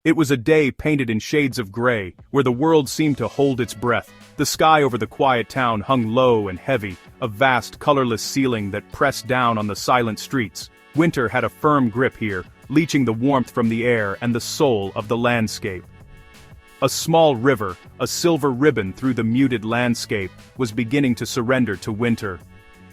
It was a day painted in shades of gray, where the world seemed to hold its breath. The sky over the quiet town hung low and heavy, a vast colorless ceiling that pressed down on the silent streets. Winter had a firm grip here, leaching the warmth from the air and the soul of the landscape. A small river, a silver ribbon through the muted landscape, was beginning to surrender to winter.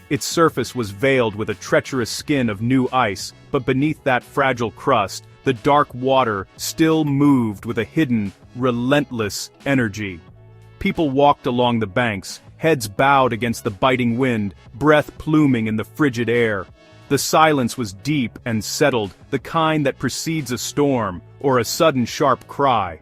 Its surface was veiled with a treacherous skin of new ice, but beneath that fragile crust, the dark water still moved with a hidden, relentless energy. People walked along the banks, heads bowed against the biting wind, breath pluming in the frigid air. The silence was deep and settled, the kind that precedes a storm, or a sudden sharp cry.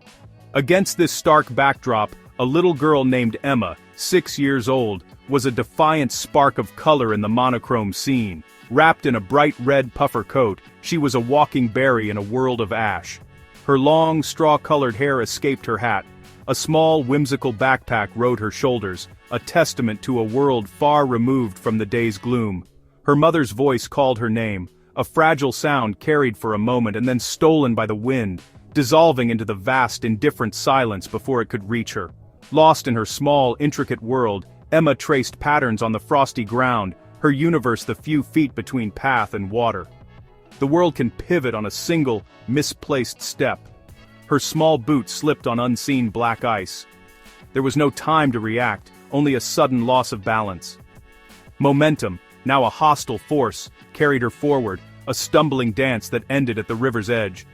Against this stark backdrop, a little girl named Emma, 6 years old, was a defiant spark of color in the monochrome scene. Wrapped in a bright red puffer coat, she was a walking berry in a world of ash. Her long, straw-colored hair escaped her hat. A small, whimsical backpack rode her shoulders, a testament to a world far removed from the day's gloom. Her mother's voice called her name, a fragile sound carried for a moment and then stolen by the wind, dissolving into the vast, indifferent silence before it could reach her. Lost in her small, intricate world, Emma traced patterns on the frosty ground, her universe the few feet between path and water. The world can pivot on a single, misplaced step. Her small boot slipped on unseen black ice. There was no time to react, only a sudden loss of balance. Momentum, now a hostile force, carried her forward, a stumbling dance that ended at the river's edge.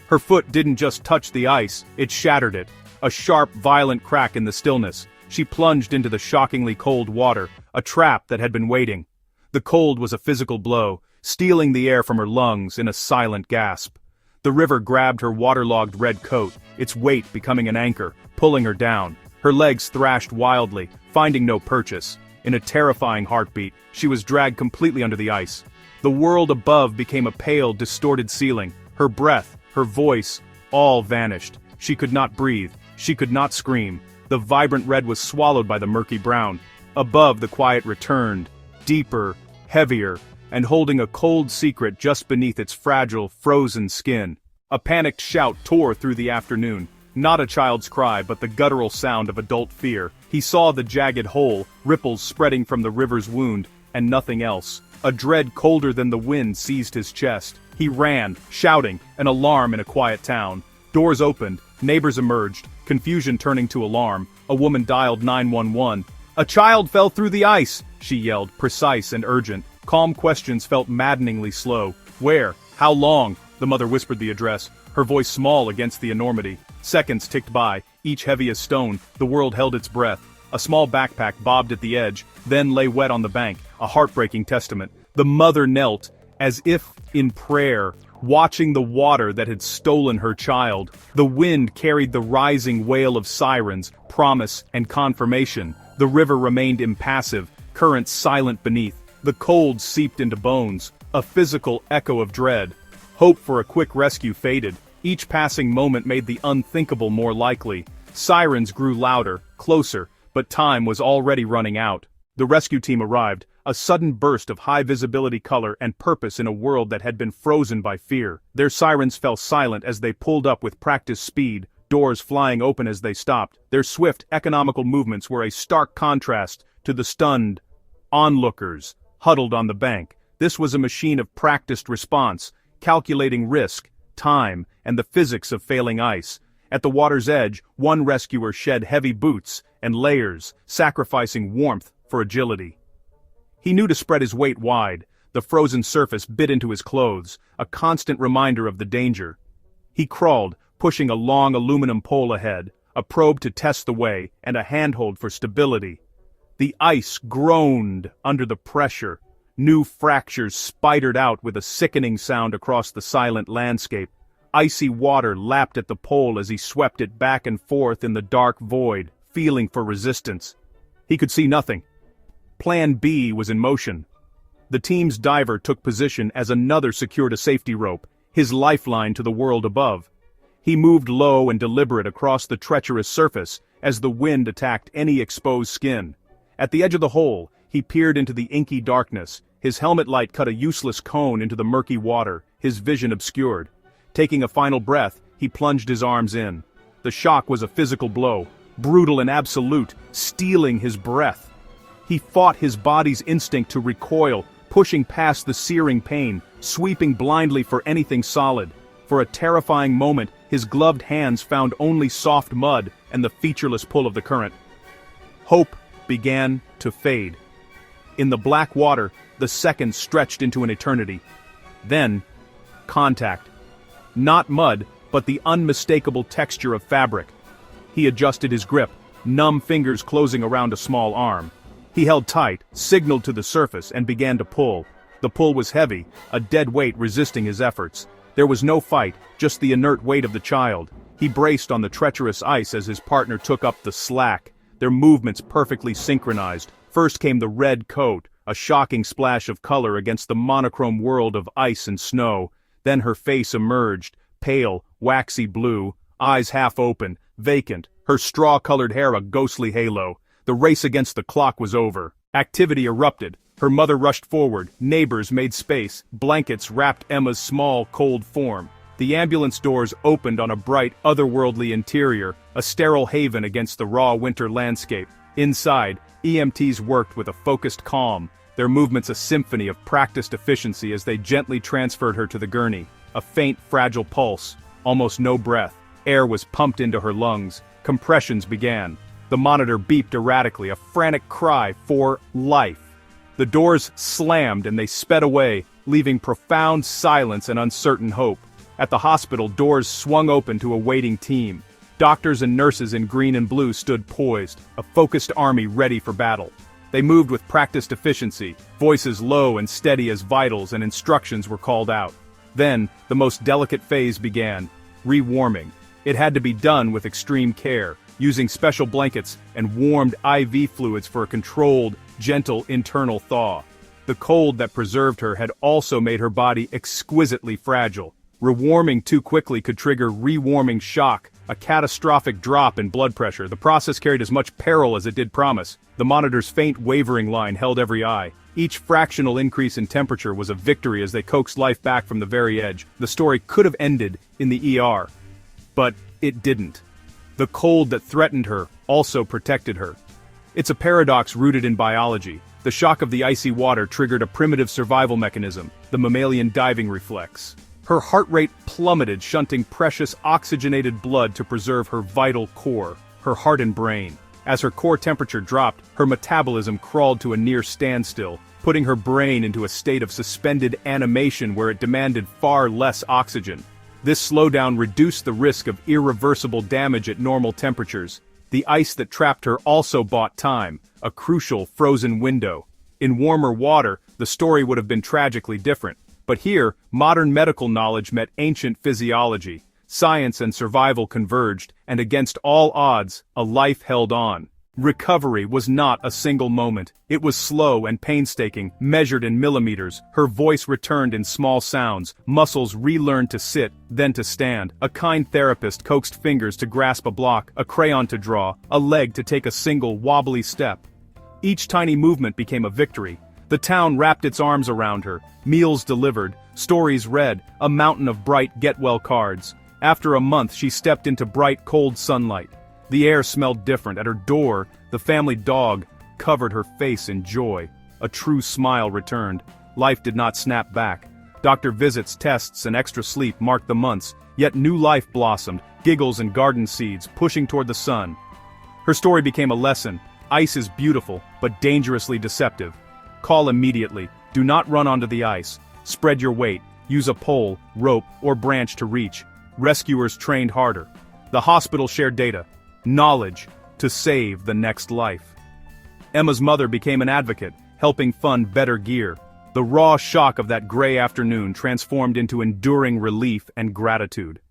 Her foot didn't just touch the ice, it shattered it. A sharp, violent crack in the stillness. She plunged into the shockingly cold water, a trap that had been waiting. The cold was a physical blow, stealing the air from her lungs in a silent gasp. The river grabbed her waterlogged red coat, its weight becoming an anchor, pulling her down. Her legs thrashed wildly, finding no purchase. In a terrifying heartbeat, she was dragged completely under the ice. The world above became a pale, distorted ceiling. Her breath, her voice, all vanished. She could not breathe. She could not scream. The vibrant red was swallowed by the murky brown. Above, the quiet returned, deeper, heavier, and holding a cold secret just beneath its fragile, frozen skin. A panicked shout tore through the afternoon. Not a child's cry, but the guttural sound of adult fear. He saw the jagged hole, ripples spreading from the river's wound, and nothing else. A dread colder than the wind seized his chest. He ran, shouting, an alarm in a quiet town. Doors opened, neighbors emerged, confusion turning to alarm. A woman dialed 911. "A child fell through the ice!" she yelled, precise and urgent. Calm questions felt maddeningly slow. "Where? How long?" The mother whispered the address, her voice small against the enormity. Seconds ticked by, each heavy as stone. The world held its breath. A small backpack bobbed at the edge, then lay wet on the bank, a heartbreaking testament. The mother knelt, as if in prayer, watching the water that had stolen her child. The wind carried the rising wail of sirens, promise and confirmation. The river remained impassive, currents silent beneath. The cold seeped into bones, a physical echo of dread. Hope for a quick rescue faded. Each passing moment made the unthinkable more likely. Sirens grew louder, closer, but time was already running out. The rescue team arrived, a sudden burst of high-visibility color and purpose in a world that had been frozen by fear. Their sirens fell silent as they pulled up with practiced speed, doors flying open as they stopped. Their swift, economical movements were a stark contrast to the stunned onlookers huddled on the bank. This was a machine of practiced response, calculating risk, time, and the physics of failing ice. At the water's edge, one rescuer shed heavy boots and layers, sacrificing warmth for agility. He knew to spread his weight wide. The frozen surface bit into his clothes, a constant reminder of the danger. He crawled, pushing a long aluminum pole ahead, a probe to test the way, and a handhold for stability. The ice groaned under the pressure. New fractures spidered out with a sickening sound across the silent landscape. Icy water lapped at the pole as he swept it back and forth in the dark void, feeling for resistance. He could see nothing. Plan B was in motion. The team's diver took position as another secured a safety rope, his lifeline to the world above. He moved low and deliberate across the treacherous surface as the wind attacked any exposed skin. At the edge of the hole, he peered into the inky darkness. His helmet light cut a useless cone into the murky water, his vision obscured. Taking a final breath, he plunged his arms in. The shock was a physical blow, brutal and absolute, stealing his breath. He fought his body's instinct to recoil, pushing past the searing pain, sweeping blindly for anything solid. For a terrifying moment, his gloved hands found only soft mud and the featureless pull of the current. Hope began to fade. In the black water, the seconds stretched into an eternity. Then, contact. Not mud, but the unmistakable texture of fabric. He adjusted his grip, numb fingers closing around a small arm. He held tight, signaled to the surface, and began to pull. The pull was heavy, a dead weight resisting his efforts. There was no fight, just the inert weight of the child. He braced on the treacherous ice as his partner took up the slack, their movements perfectly synchronized. First came the red coat, a shocking splash of color against the monochrome world of ice and snow. Then her face emerged, pale, waxy blue, eyes half open, vacant, her straw-colored hair a ghostly halo. The race against the clock was over. Activity erupted. Her mother rushed forward, neighbors made space, blankets wrapped Emma's small, cold form. The ambulance doors opened on a bright, otherworldly interior, a sterile haven against the raw winter landscape. Inside, EMTs worked with a focused calm, their movements a symphony of practiced efficiency as they gently transferred her to the gurney. A faint, fragile pulse, almost no breath. Air was pumped into her lungs. Compressions began. The monitor beeped erratically, a frantic cry for life. The doors slammed and they sped away, leaving profound silence and uncertain hope. At the hospital, doors swung open to a waiting team. Doctors and nurses in green and blue stood poised, a focused army ready for battle. They moved with practiced efficiency, voices low and steady as vitals and instructions were called out. Then, the most delicate phase began, rewarming. It had to be done with extreme care, using special blankets and warmed IV fluids for a controlled, gentle internal thaw. The cold that preserved her had also made her body exquisitely fragile. Rewarming too quickly could trigger rewarming shock, a catastrophic drop in blood pressure. The process carried as much peril as it did promise. The monitor's faint wavering line held every eye. Each fractional increase in temperature was a victory as they coaxed life back from the very edge. The story could have ended in the ER. But it didn't. The cold that threatened her also protected her. It's a paradox rooted in biology. The shock of the icy water triggered a primitive survival mechanism, the mammalian diving reflex. Her heart rate plummeted, shunting precious oxygenated blood to preserve her vital core, her heart and brain. As her core temperature dropped, her metabolism crawled to a near standstill, putting her brain into a state of suspended animation where it demanded far less oxygen. This slowdown reduced the risk of irreversible damage at normal temperatures. The ice that trapped her also bought time, a crucial frozen window. In warmer water, the story would have been tragically different. But here, modern medical knowledge met ancient physiology. Science and survival converged, and against all odds, a life held on. Recovery was not a single moment. It was slow and painstaking, measured in millimeters. Her voice returned in small sounds, muscles relearned to sit, then to stand. A kind therapist coaxed fingers to grasp a block, a crayon to draw, a leg to take a single wobbly step. Each tiny movement became a victory. The town wrapped its arms around her, meals delivered, stories read, a mountain of bright get-well cards. After a month she stepped into bright cold sunlight. The air smelled different. At her door, the family dog covered her face in joy. A true smile returned. Life did not snap back. Doctor visits, tests, and extra sleep marked the months, yet new life blossomed, giggles and garden seeds, pushing toward the sun. Her story became a lesson. Ice is beautiful, but dangerously deceptive. Call immediately. Do not run onto the ice. Spread your weight. Use a pole, rope, or branch to reach. Rescuers trained harder. The hospital shared data. Knowledge to save the next life. Emma's mother became an advocate, helping fund better gear. The raw shock of that gray afternoon transformed into enduring relief and gratitude.